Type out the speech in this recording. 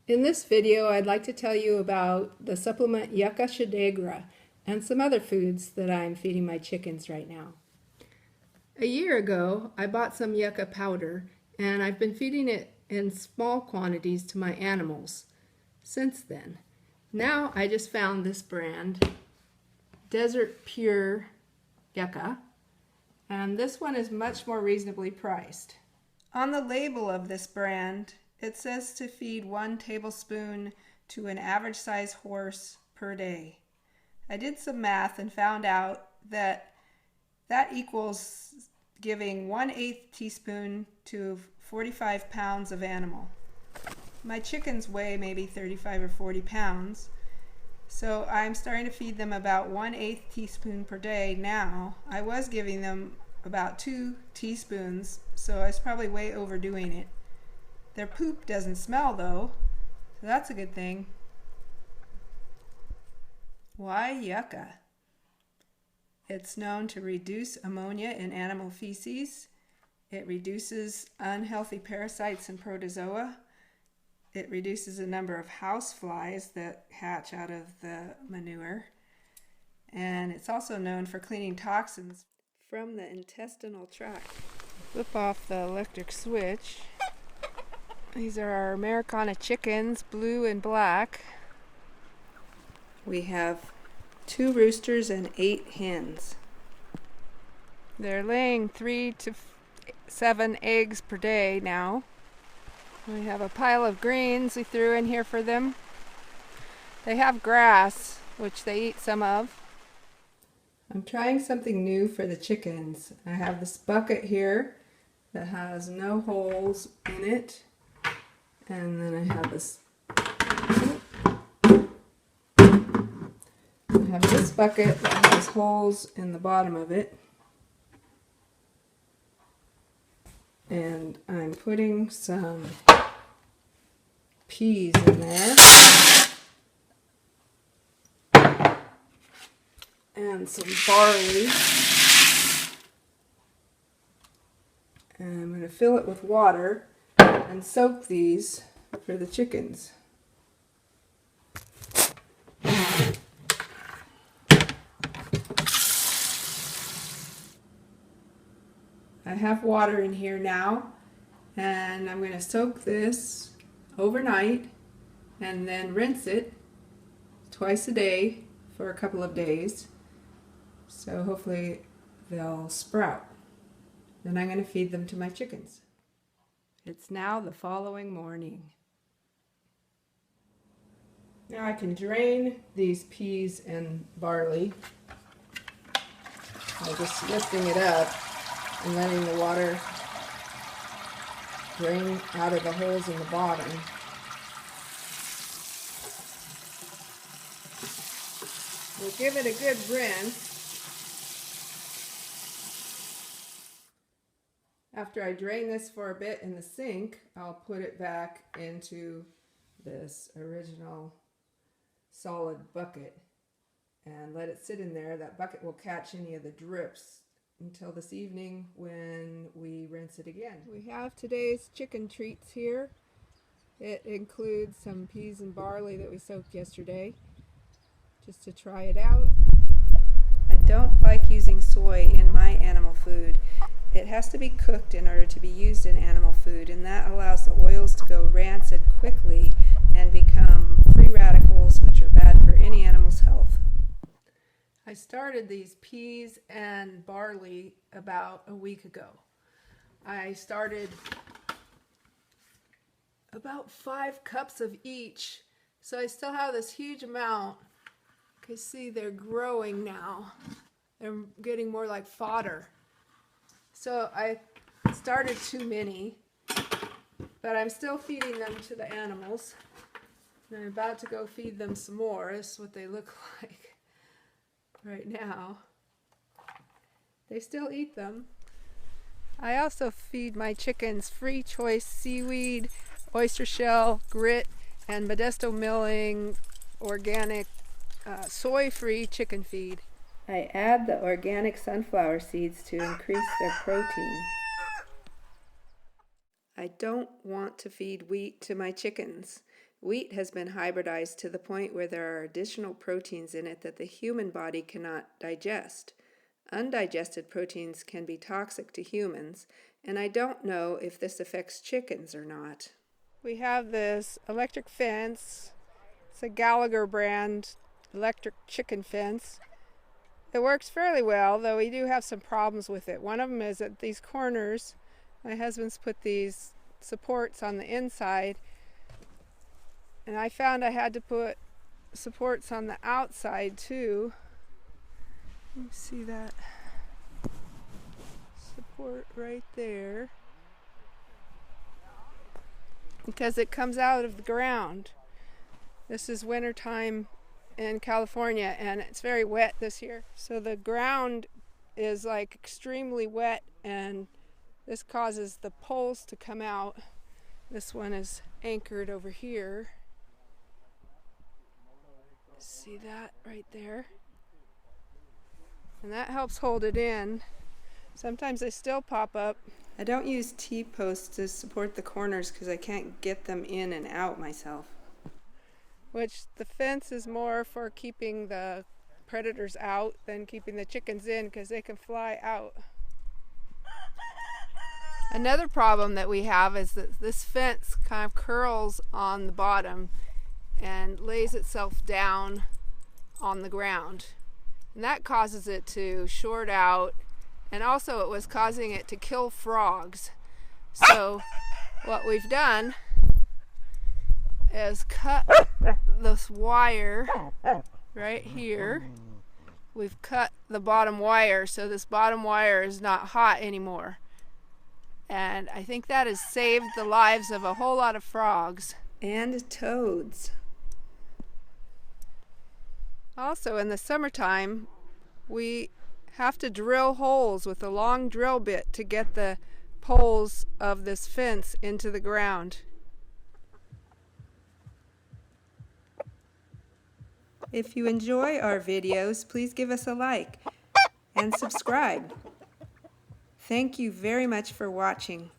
In this video, I'd like to tell you about the supplement Yucca Schidigera and some other foods that I'm feeding my chickens right now. A year ago, I bought some yucca powder, and I've been feeding it in small quantities to my animals since then. Now I just found this brand, Desert Pure Yucca, and this one is much more reasonably priced. On the label of this brand, it says to feed 1 tablespoon to an average size horse per day. I did some math and found out that equals giving 1/8 teaspoon to 45 pounds of animal. My chickens weigh maybe 35 or 40 pounds, so I'm starting to feed them about 1/8 teaspoon per day now. I was giving them about 2 teaspoons, so I was probably way overdoing it. Their poop doesn't smell though, so that's a good thing. Why yucca? It's known to reduce ammonia in animal feces. It reduces unhealthy parasites and protozoa. It reduces the number of house flies that hatch out of the manure. And it's also known for cleaning toxins from the intestinal tract. Flip off the electric switch. These are our Americana chickens, blue and black. We have 2 roosters and 8 hens. They're laying 3 to 7 eggs per day now. We have a pile of greens we threw in here for them. They have grass, which they eat some of. I'm trying something new for the chickens. I have this bucket here that has no holes in it. And then I have this bucket that has holes in the bottom of it. And I'm putting some peas in there. And some barley. And I'm going to fill it with water and soak these for the chickens. I have water in here now, and I'm going to soak this overnight and then rinse it twice a day for a couple of days, so hopefully they'll sprout. Then I'm going to feed them to my chickens. It's now the following morning. Now I can drain these peas and barley by just lifting it up and letting the water drain out of the holes in the bottom. We'll give it a good rinse. After I drain this for a bit in the sink, I'll put it back into this original solid bucket and let it sit in there. That bucket will catch any of the drips until this evening when we rinse it again. We have today's chicken treats here. It includes some peas and barley that we soaked yesterday, just to try it out. I don't like using soy in my animal food. It has to be cooked in order to be used in animal food, and that allows the oils to go rancid quickly and become free radicals, which are bad for any animal's health. I started these peas and barley about a week ago. I started about 5 cups of each, so I still have this huge amount. You can see they're growing now. They're getting more like fodder. So I started too many, but I'm still feeding them to the animals. And I'm about to go feed them some more. This is what they look like right now. They still eat them. I also feed my chickens free choice seaweed, oyster shell, grit, and Modesto Milling organic soy-free chicken feed. I add the organic sunflower seeds to increase their protein. I don't want to feed wheat to my chickens Wheat has been hybridized to the point where there are additional proteins in it that the human body cannot digest. Undigested proteins can be toxic to humans, and I don't know if this affects chickens or not. We have this electric fence. It's a Gallagher brand electric chicken fence. It works fairly well, though we do have some problems with it. One of them is at these corners. My husband's put these supports on the inside, and I found I had to put supports on the outside too. You see that support right there, because it comes out of the ground. This is wintertime in California, and it's very wet this year. So the ground is like extremely wet, and this causes the poles to come out. This one is anchored over here. See that right there? And that helps hold it in. Sometimes they still pop up. I don't use T-posts to support the corners because I can't get them in and out myself. Which the fence is more for keeping the predators out than keeping the chickens in, because they can fly out. Another problem that we have is that this fence kind of curls on the bottom and lays itself down on the ground. And that causes it to short out, and also it was causing it to kill frogs. So what we've done is cut this wire right here. We've cut the bottom wire, so this bottom wire is not hot anymore. And I think that has saved the lives of a whole lot of frogs. And toads. Also, in the summertime, we have to drill holes with a long drill bit to get the poles of this fence into the ground. If you enjoy our videos, please give us a like and subscribe. Thank you very much for watching.